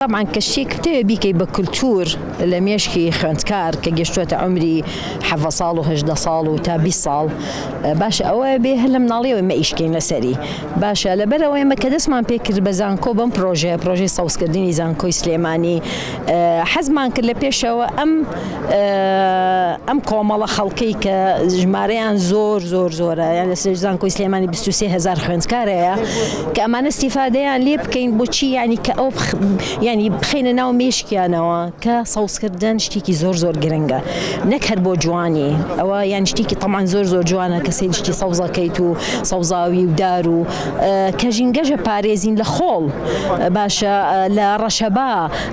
طبعا كشي كتير بيكي بكلتور لما يشكي خوندكار كجشتوت عمري حفا صال وهجدا صال وتابي صال باش أو به منالي وما إشكين لسري باش لبرا وما كدس ما بيكر بزانكو بم بروجي صوص كرديني زانكو سليماني حزمان كل بيشوا أم كومالا خلقي كجماريان زور يعني زانكو سليماني ب3000 خوندكار كأمان استفادة يعني ليه بكين بوشي يعني كأوب يعني خينا ناو ميشكي أنا كصوص كردن شتيكي زور جرنجا نكهر بو جواني أو يعني شتيكي طبعا زور جوانا كسيد شتي صوصا كيتو صوصاوي ودارو كجنجاجة باريزين لخول باشا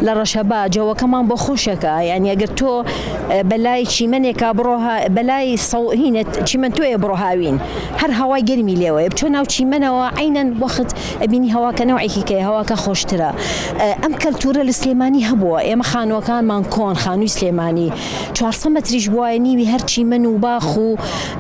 لرشبا جوا كمان بخوشكا يعني أجرتو بلاي شي منك بروها بلاي هنا شي من توي بروهاوين هر هواي جرمي ليه بتونا وشي منا وعينا وقت أبيني هوا كنوعي كي هوا كخوش ترى أم كالتورة السليماني هبوا إما خانوا كان مانكون خانو سليماني 400 متر جواني بهرشي منو باخو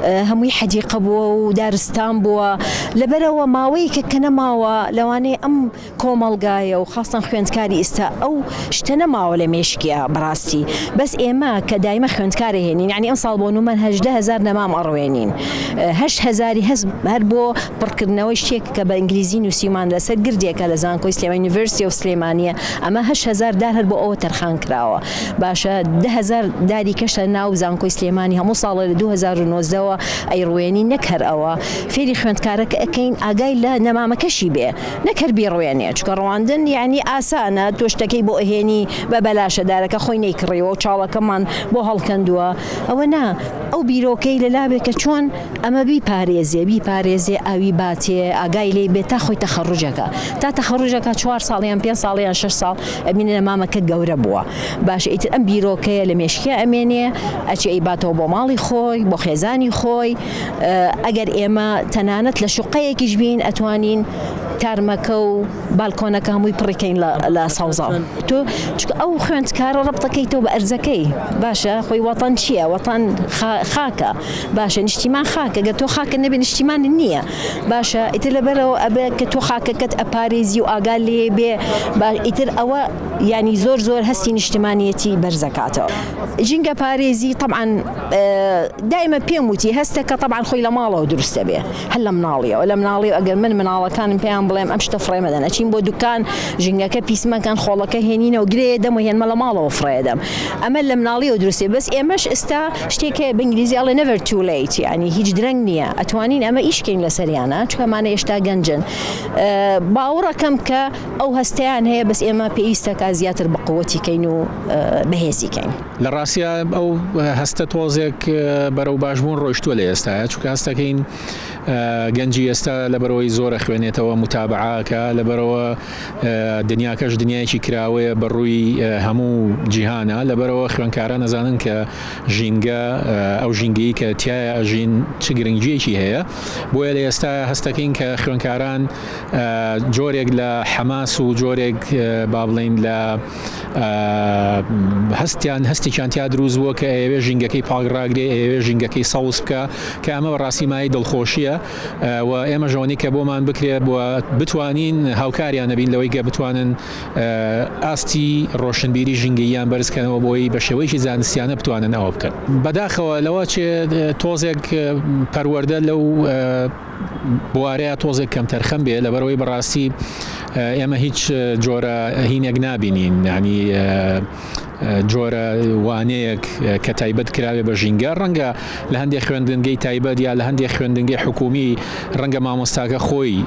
هموي حديقة بوا ودارستان بوا لبروا ماوي كنا ماوا لواني أم كومال جاية وخاصة خوندكاري استا أو اشتنا ماوا لمشكيا براستي بس إما كدايما خوندكاري هنين يعني انصالبونو منهج 10,000 نمام أروينين 8,000 هربو بركرناوي شيك كبانجليزي وسيمان لسر قردية كالزانكو سليمان يونيفرسيتي وسليمانية أما 8,000 دار هربو أو ترخان كراوة باشا 10,000 داري كشتا ناو زانكو سليماني همو صالة 2019 أي رويني نكهر أوا فيري خوندكارك أكين أقايل نمام كشي بيه نكهر بي رويني شكرواندن يعني آسانة توشتكي بو إهيني ببلاش دارك أخويني كريو وشالا كمان بو هالكندوا أو نا أو بيروكي للابك شون أما بي باريزي أوي باتي أقايلي بتاخوي تخرجك تا تخرجك 4 صاليان 5 صاليان 6 صال أمين مامك جورا بوا باش إت أم بيروكي لمشكي أمينة أشي باتو بمالي خوي بخزاني خوي أجر إما تنانت لشقية كجبين أتوانين تارمكو بالكونك هموي بريكين لا صوزا تو أو خوندكار ربطك يتو بأرزكي باشا خوي وطن شيا وطن خاكا باشا نجتماع خاكا قلتو خاكا نبي نجتماع النية باشا إتلبرو أبا كتو خاكا كت أباريزي وأقالي بي إتر أوا يعني زور هستي نجتماعيتي برزكاته جينجا باريزي طبعا دائما بيموتي هستك طبعا خوي لماله ودرست به هلا مناليه ولا مناليه أجر من مناله كان بيان بلام أمش تفري مدن أشين بودو كان جينجا كبيس ما كان خالك هنينا وجريدم وهين ملا ماله وفريدم أما اللي مناليه ودرست بس إمش استا شتيك بإنجليزي الله never too late يعني هيج درنيا أتوانين أما إيش كين لسريانا شو كمان يشتا جنجن باورا كم كا أو هستيان هي بس إما بيستك أزيات بقوتي كينو بهيسي كين للراسية أو هستا توزيك برو باجبون روشتو لي استا شو كهستا كين جنجي استا لبروي زور خوانيته ومتابعة كا لبرو دنيا كاش دنيا شي كراوي بروي همو جهانا لبرو خوانكارا نزانن كجينجا أو جينجي كتيا جين تشجرينجي شي هي بويا لي استا هستا كين كخوانكاران جوريك لحماس وجوريك بابلين ل هستي كانت يدروز وك جينجا كي باغراغري جينجا كي صوص بك كأما براسي ماي دلخوشية وإما جواني كبومان بكري بتوانين هاوكاري أنا بين لويجا بتوانن أستي روشن بيري جينجيان برز كانوا بوي بشويش زانستيانة بتوانن أو بكر بداخل لواتش توزك پرورده لو بواريا توزك كم ترخم به لبروي براسي اما هيج جورا هينيك نابينين يعني جورا وانيك كتايبت كراوي بجينجا رنجا لهندي خوندنجي تايبت يا لهندي خوندنجي حكومي رنجا ما مستاق خوي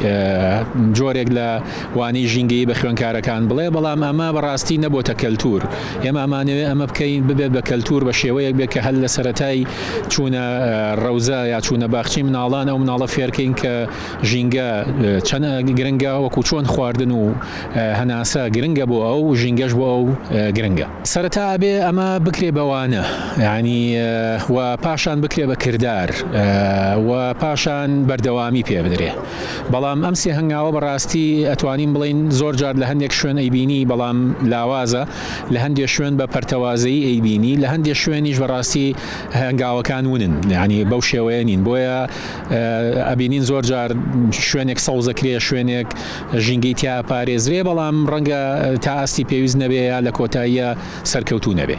جوريك لا واني جينجي بخوانكارا كان بلا بلا اما براستي نبو تكلتور اما اما بكاين بكلتور بشيويك بك هل سرتاي چونا روزا يا چونا باخچي من الان او من الله فيركين كجينجا چنا جرنجا وكو چون خواردن و هناسا جرنجا بو او جينجاش بو او جرنجا سەرەتا بێ ئەمە بکرێ بەوانە ینی و پاشان بکرێ بە کردار و پاشان بەردەوامی پێ بدرێ بەڵام ئەم سێ هەنگاوە بەڕاستی ئەتوانین بڵین زۆر جار لە هەندێک شوێن ئەیبینی بەڵام لاوازە لە هەندێک شوێن بە پەرتەوازەیی ئەیبینی لە هەندێک شوێنیش بەڕاستی هەنگاوەکان ونن ینی بەو شێوەیە نین بۆیە ئەبینین زۆر جار شوێنێک سەوزەکرێ شوێنێک ژینگەی تیا پارێزرێ بەڵام ڕەنگە تا ئاستی پێویست نەبێ یا لە کۆتاییە سەرکەوتوو نەبێ.